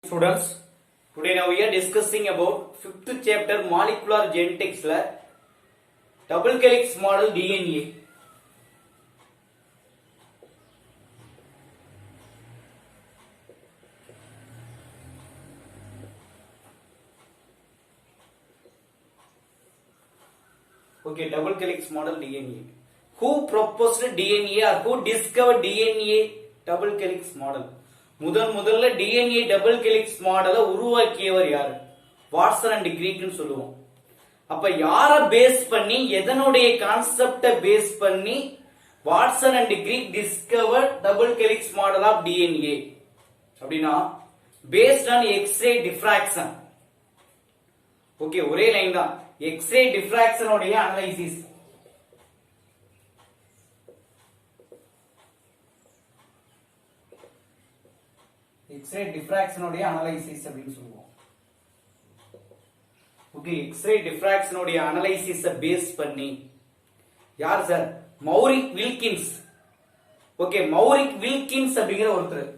Students, today now we are discussing about 5th chapter molecular genetics la double helix model DNA. Okay, double helix model DNA. Who proposed DNA or who discovered DNA double helix model? முதல்ல DNA double helix மாடலை உருவாக்கியவர் யாரு? Watson and கிரீக்னு சொல்லுவோம். அப்ப யார base பண்ணி, எதனுடைய கான்செப்ட பேஸ் பண்ணி Watson and Crick discover double helix model of DNA அப்படின்னா based on x ray diffraction. Okay, ஒரே லைன் தான். எக்ஸ்ரே டிஃப்ராக்ஷனுடைய அனலைசிஸ். எக்ஸ்ரே டிஃப்ராக்ஷனுடைய அனலைசிஸ் அப்படின்னு சொல்லுவோம். ஓகே, எக்ஸ்ரே டிஃப்ராக்ஷனுடைய அனலைசிஸ பேஸ் பண்ணி யார் sir? Maurice Wilkins. Okay, Maurice Wilkins அப்படிங்கிற ஒருத்தர்.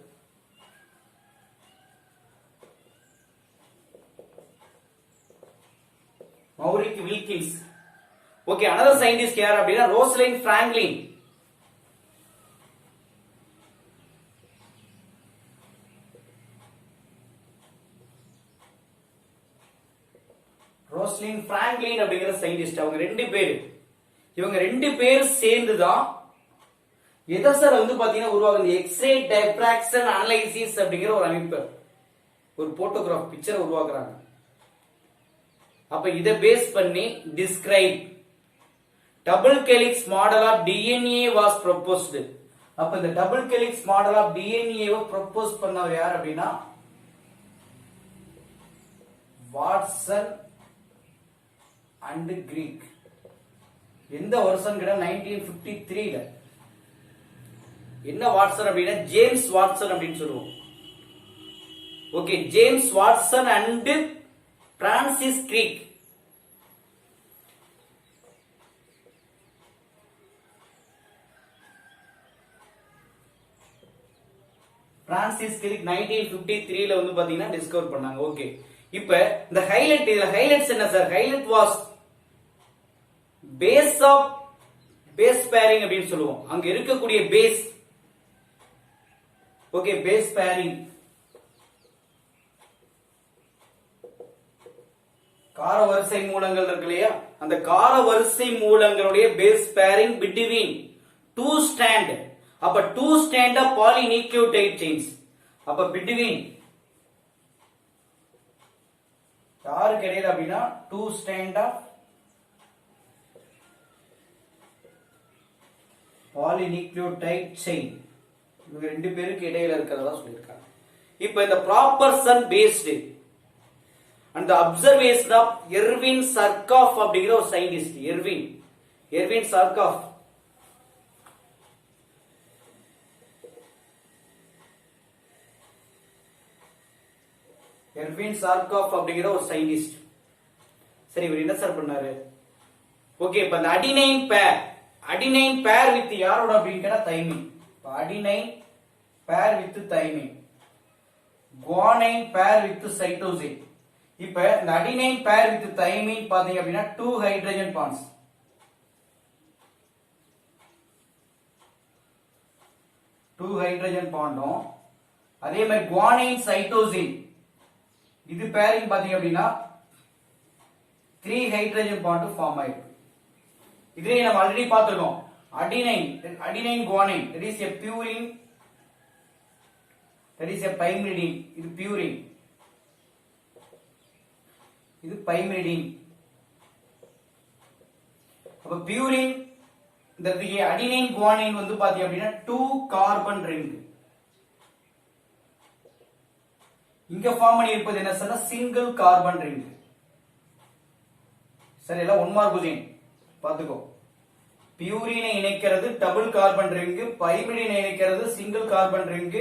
Maurice Wilkins. Okay, another scientist யார் அப்படின்னா ரோசலின் பிராங்க்லின். ரோஸ்லின் பிராங்க்லின் அப்படிங்கிற சயின்டிஸ்ட். அவங்க இவங்க ரெண்டு பேர் சேர்ந்துதான் எதை சார் பாத்தீங்கன்னா உருவாகுது? எக்ஸ்ரே டிஃப்ராக்ஷன் அனலைசிஸ் அப்படிங்கிற ஒரு அமைப்பு, ஒரு போட்டோகிராஃப் பிக்சரை உருவாக்குறாங்க. அப்ப இதை பேஸ் பண்ணி describe double helix model of DNA was proposed. அப்ப இந்த double helix model of DNA propose பண்ணவர் யார் அப்படின்னா வாட்சன் அண்ட் கிரீக். எந்த வருஷம் கிட்ட 1953ல. என்ன வாட்சன் அப்படின்னா ஜேம்ஸ் வாட்சன் அப்படின்னு சொல்லுவோம். Okay, James Watson and Francis Crick. Francis Crick 1953ல பாத்தீங்கன்னா டிஸ்கவர் பண்ணாங்க. ஓகே, இப்ப இந்த ஹைலைட், இதுல ஹைலைட்ஸ் என்ன sir? Highlight was base of base pairing அப்படின்னு சொல்லுவோம். அங்க இருக்கக்கூடிய பேஸ். Okay, base pairing. கார வரிசை மூலங்கள் இருக்கு இல்லையா, அந்த கார வரிசை மூலங்களுடைய base pairing between two strand. அப்ப two strand of polynucleotide chains. அப்ப பிட்வீன் யாருக்கு இடையில அப்படின்னா two strand of polynucleotide chain. இவங்க ரெண்டு பேருக்கு இடையில இருக்கிறதா சொல்லியிருக்காங்க. இப்ப இந்த proportion based and observation of Erwin Chargaff அப்படிங்கிற ஒரு scientist. Erwin Chargaff. Erwin Chargaff அப்படிங்கிற ஒரு சயின்டிஸ்ட். சரி, இவர் என்ன சார் பண்ணாரு? ஓகே, இப்ப இந்த அடினைன் பேர் வித் யாரோட அப்படின்னு கேட்டா thymine. Adenine pair with thymine, guanine pair with cytosine. இப்ப இந்த அடினைன் பேர் வித் தைமின் பாத்தீங்க அப்படின்னா 2 ஹைட்ரஜன் பாண்ட்ஸ். 2 ஹைட்ரஜன் பாண்டும், அதே மாதிரி குவானைன் சைட்டோசின் இது பேரிங் பாத்தீங்க அப்படின்னா 3 ஹைட்ரஜன் பாண்ட் ஃபார்ம் ஆயிருக்கு. இதுலயே நம்ம ஆல்ரெடி பார்த்திருக்கோம். Adenine guanine, that is a purine, that is a pyrimidine. இது purine, இது pyrimidine. அப்ப purine இந்த அடினைன் குவானைன் பாத்தீங்க அப்படின்னா 2 கார்பன் ரிங். இங்க ஃபார்ம் பண்ணி இருப்பது என்ன சொன்னா சிங்கிள் கார்பன் ரிங். சரி, எல்லாம் 1 மார்க் கொஸ்டின் பாத்துக்கோ. பியூரினை இணைக்கிறது டபுள் கார்பன் ரிங், பைரிமிடினை இணைக்கிறது சிங்கிள் கார்பன் ரிங்,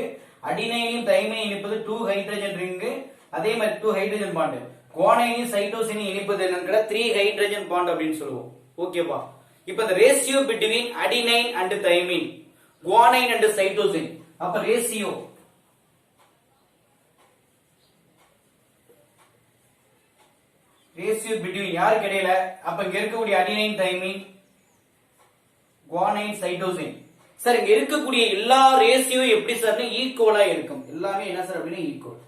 அடினைனையும் தைமையும் இணைப்பது 2 ஹைட்ரஜன் ரிங், அதே மாதிரி 2 ஹைட்ரஜன் பாண்ட். குவானைனையும் சைட்டோசினையும் இணைப்பது என்னன்னு 3 ஹைட்ரஜன் பாண்ட் அப்படின்னு சொல்லுவோம். ஓகேவா? இப்ப இந்த ratio between adenine and thymine, guanine and cytosine, அப்ப ரேஷியோ ரேஷியோ பிட்வீன் யாருக்கு இடையில? அப்ப இங்க இருக்கக்கூடிய adenine thymine guanine cytosine. Sir இங்க இருக்கக்கூடிய எல்லா ரேஷியோ எப்படி சார் ஈக்குவலா இருக்கும். எல்லாமே என்ன சார் அப்படின்னா ஈக்குவல்.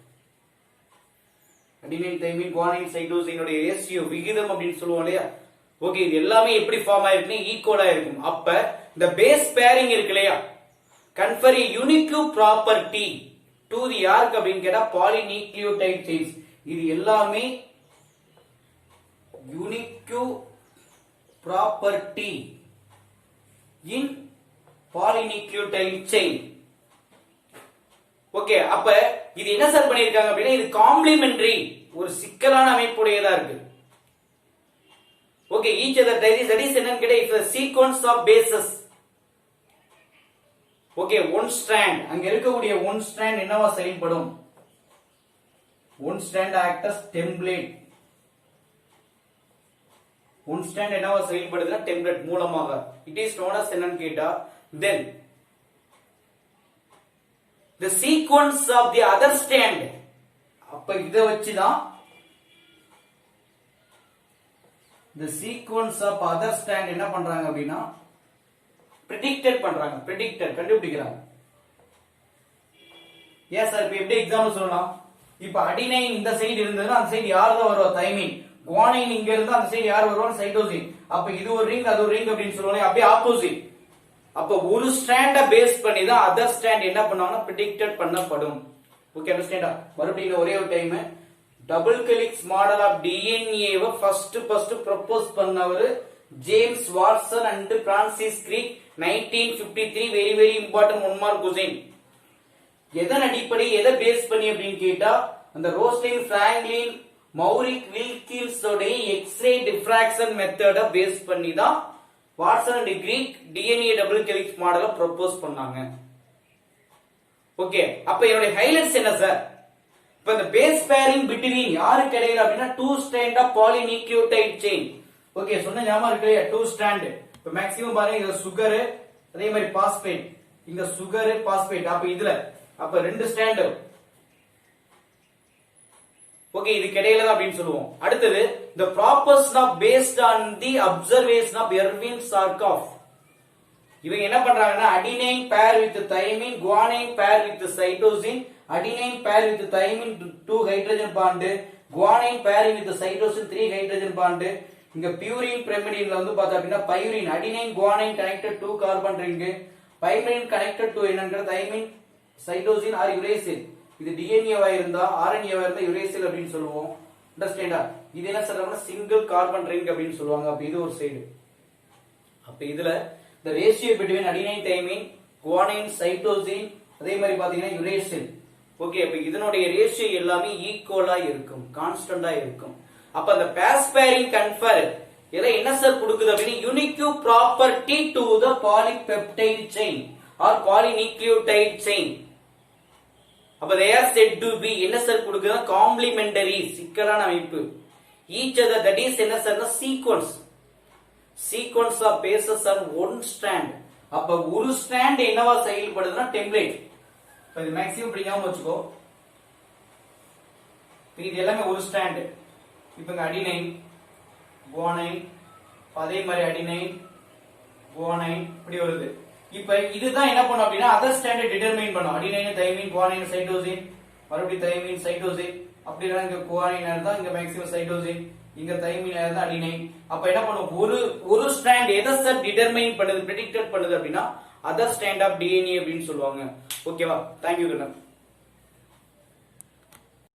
அடினைன் தைமின் குவானைன் சைட்டோசினுடைய ரேஷியோ விகிதம் அப்படின்னு சொல்லுவோம் இல்லையா? ஓகே, இது எல்லாமே எப்படி ஃபார்ம் ஆயிருக்குன்னு ஈக்குவலா இருக்கும். அப்ப இந்த பேஸ் பேரிங் இருக்கு இல்லையா, confer unique property to the யாருக்கு அப்படின்னு கேட்டா பாலிநியூக்ளியோடைட் செயின்ஸ். இது எல்லாமே unique property in polynucleotide chain. Okay, அப்ப இது என்ன சார் பண்ணிருக்காங்க அப்படின்னா இது காம்ப்ளிமெண்டரி ஒரு சிக்கலான அமைப்புடையதா இருக்கு. Okay, each other that is என்னன்னு கேட்டா if a sequence of bases. Okay, one strand அங்க இருக்கக்கூடிய one strand என்னவா செயல்படும்? one strand act as template. one strand என்னவா செயல்படுதுன்னா template மூலமாக. It is known as என்னன்னு கேட்டா then the sequence of the other strand. அப்ப இத வச்சுதான் the sequence of other strand என்ன பண்றாங்க அப்படின்னா predicted பண்றாங்க. predicted கண்டுபிடிக்கிறாங்க. எஸ் சார், இப்ப எப்படி எக்ஸாம்பிள் சொல்லலாம்? இப்ப அடினைன் இந்த சைடு இருந்ததுன்னா அந்த சைடு யார் தான் வருவா? தைமின். குவானைன் இங்க இருந்தா அந்த சைடு யார் வருவான்னு சைட்டோசின். அப்ப இது ஒரு ரிங் அது ஒரு ரிங் அப்படின்னு சொல்லுவாங்க. அப்படியே ஆப்போசிட். அப்ப ஒரு ஸ்ட்ராண்ட பேஸ் பண்ணி தான் அதர் ஸ்ட்ராண்ட் என்ன பண்ணுவாங்கன்னா predicted பண்ணப்படும். ஓகே, அண்டர்ஸ்டாண்டா? மறுபடியும் ஒரே ஒரு time double helix model of DNA first propose பண்ணவர் James Watson and Francis Crick 1953. Very very important 1 mark question. எதன் அடிப்படை எதை பேஸ் பண்ணி அப்படின்னு கேட்டா அந்த ரோஸ்லின் பிராங்க்லின் மௌரிக் வில்கின்ஸ் உடைய எக்ஸ்ரே டிஃப்ராக்ஷன் மெத்தட பேஸ் பண்ணி தான் Watson and Crick DNA double helix மாடலை ப்ரொபோஸ் பண்ணாங்க. ஓகே, அப்ப என்னோட ஹைலைட்ஸ் என்ன சார்? இப்ப இந்த பேஸ் பேரிங் பிட்வீன் யாருக்கு இடையில அப்படின்னா two strand of polynucleotide chain. Okay, சொன்ன ஞாபகம் இருக்கு இல்லையா? Two strand. இப்ப மேக்ஸிமம் பாருங்க, இங்க சுகர் அதே மாதிரி பாஸ்பேட், இங்க சுகர் பாஸ்பேட். அப்ப இதுல அப்ப ரெண்டு ஸ்ட்ராண்ட். ஓகே, இது இடையில தான் அப்படின்னு சொல்லுவோம். அடுத்தது the proportion of based on the observation of Erwin Chargaff. இவங்க என்ன பண்றாங்கன்னா adenine pair with thymine, guanine pair with cytosine, adenine pair with thymine 2 hydrogen bond, guanine pair with cytosine 3 hydrogen bond. இங்க பியூரின் பிரமிடின்ல வந்து பார்த்தா அப்படின்னா purine adenine guanine connected 2 carbon ring, purine connected to என்னங்கற thymine cytosine or uracil. இது டிஎன்ஏவா இருந்தா ஆர்என்ஏவா இருந்தா யுரேசில் அப்படின்னு சொல்லுவோம். அண்டர்ஸ்டாண்டா? இது என்ன சொல்றாங்கன்னா சிங்கிள் கார்பன் ரிங் அப்படின்னு சொல்லுவாங்க. அப்ப இது ஒரு சைடு. அப்ப இதுல the ratio between adenine thymine guanine cytosine அதே மாதிரி பாத்தீங்கன்னா யுரேசில். ஓகே, அப்ப இதனுடைய ரேஷியோ எல்லாமே ஈக்குவலா இருக்கும், கான்ஸ்டன்டா இருக்கும். அப்ப அந்த பேஸ் பேரிங் கன்ஃபர் இதெல்லாம் என்ன சார் கொடுக்குது அப்படின்னா unique property to the polypeptide chain R polynucleotide chain. அப்ப they are said to be என்ன சார் கொடுக்குதுன்னா காம்ப்ளிமெண்டரி சிக்கலான அமைப்பு. each other that is என்ன சார்னா sequence of bases on one strand. அப்ப ஒரு ஸ்ட்ராண்ட் என்னவா செயல்படுதுன்னா டெம்ப்ளேட். இப்ப இது மேக்ஸிமம் இப்படி ஞாபகம் வச்சுக்கோ. இது எல்லாமே ஒரு ஸ்ட்ராண்ட். இப்ப இங்க அடினைன் குவானைன் அதே மாதிரி அடினைன் குவானைன் இப்படி வருது. இப்ப இதுதான் என்ன பண்ணும் அப்படின்னா அதர் ஸ்ட்ராண்ட் டிட்டர்மைன் பண்ணும். அடினைன் தைமின் குவானைன் சைட்டோசின், மறுபடியும் தைமின் சைட்டோசின். அப்படினா இங்க குவானைன் இருந்தா இங்க மேக்ஸிமம் சைட்டோசின், இங்க தைமின் இருந்தா அடினைன். அப்ப என்ன பண்ணும் ஒரு ஸ்ட்ராண்ட் எதை சார் டிட்டர்மைன் பண்ணுது predicted பண்ணுது அப்படின்னா அதர் ஸ்ட்ராண்ட் ஆஃப் டிஎன்ஏ அப்படின்னு சொல்லுவாங்க. ஓகேவா? தேங்க்யூ கண்ணன்.